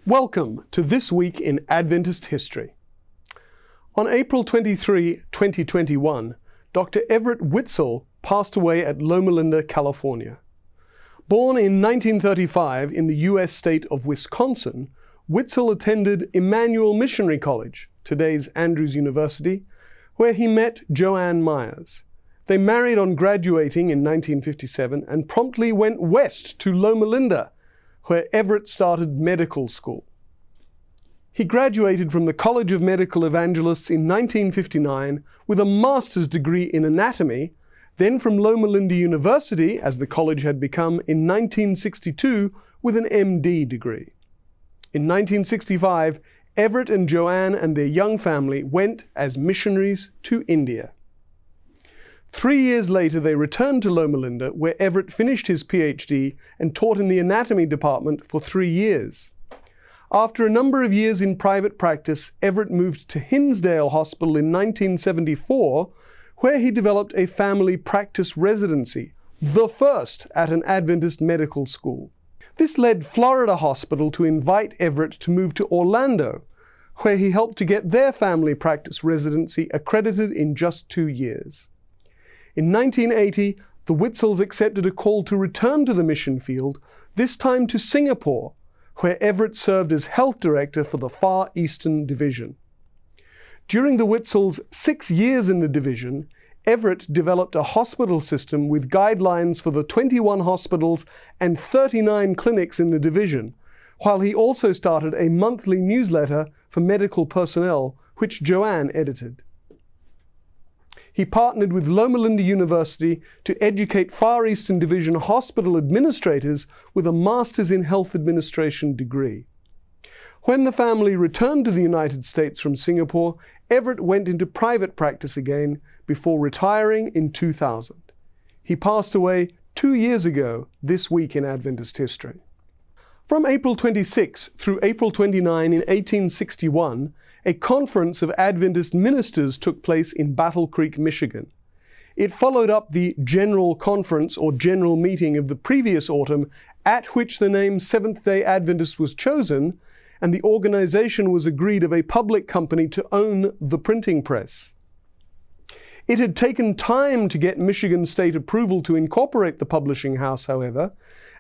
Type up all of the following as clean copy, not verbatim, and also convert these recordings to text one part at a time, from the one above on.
Welcome to This Week in Adventist History. On April 23, 2021, Dr. Everet Witzel passed away at Loma Linda, California. Born in 1935 in the U.S. state of Wisconsin, Witzel attended Emmanuel Missionary College, today's Andrews University, where he met JoAn Myers. They married on graduating in 1957 and promptly went west to Loma Linda, where Everet started medical school. He graduated from the College of Medical Evangelists in 1959 with a master's degree in anatomy, then from Loma Linda University, as the college had become, in 1962 with an MD degree. In 1965, Everet and JoAn and their young family went as missionaries to India. 3 years later, they returned to Loma Linda, where Everet finished his PhD and taught in the anatomy department for 3 years. After a number of years in private practice, Everet moved to Hinsdale Hospital in 1974, where he developed a family practice residency, the first at an Adventist medical school. This led Florida Hospital to invite Everet to move to Orlando, where he helped to get their family practice residency accredited in just 2 years. In 1980, the Witzels accepted a call to return to the mission field, this time to Singapore, where Everet served as health director for the Far Eastern Division. During the Witzels' 6 years in the division, Everet developed a hospital system with guidelines for the 21 hospitals and 39 clinics in the division, while he also started a monthly newsletter for medical personnel, which JoAn edited. He partnered with Loma Linda University to educate Far Eastern Division hospital administrators with a Master's in Health Administration degree. When the family returned to the United States from Singapore, Everet went into private practice again before retiring in 2000. He passed away 2 years ago this week in Adventist history. From April 26 through April 29 in 1861, a conference of Adventist ministers took place in Battle Creek, Michigan. It followed up the General Conference or General Meeting of the previous autumn, at which the name Seventh-day Adventist was chosen, and the organization was agreed of a public company to own the printing press. It had taken time to get Michigan state approval to incorporate the publishing house, however,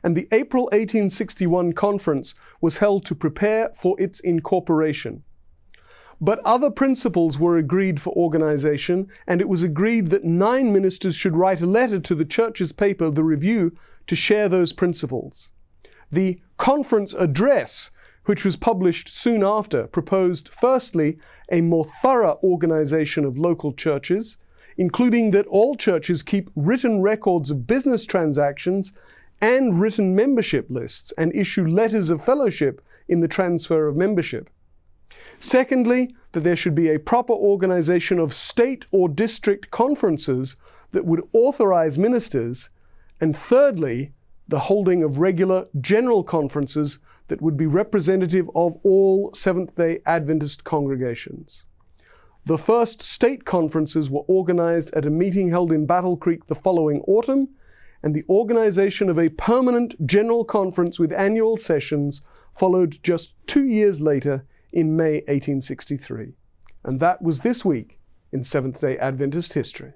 and the April 1861 conference was held to prepare for its incorporation. But other principles were agreed for organization, and it was agreed that 9 ministers should write a letter to the church's paper, The Review, to share those principles. The conference address, which was published soon after, proposed firstly a more thorough organization of local churches, including that all churches keep written records of business transactions and written membership lists and issue letters of fellowship in the transfer of membership. Secondly, that there should be a proper organization of state or district conferences that would authorize ministers. And thirdly, the holding of regular general conferences that would be representative of all Seventh-day Adventist congregations. The first state conferences were organized at a meeting held in Battle Creek the following autumn, and the organization of a permanent general conference with annual sessions followed just 2 years later in May 1863. And that was this week in Seventh-day Adventist history.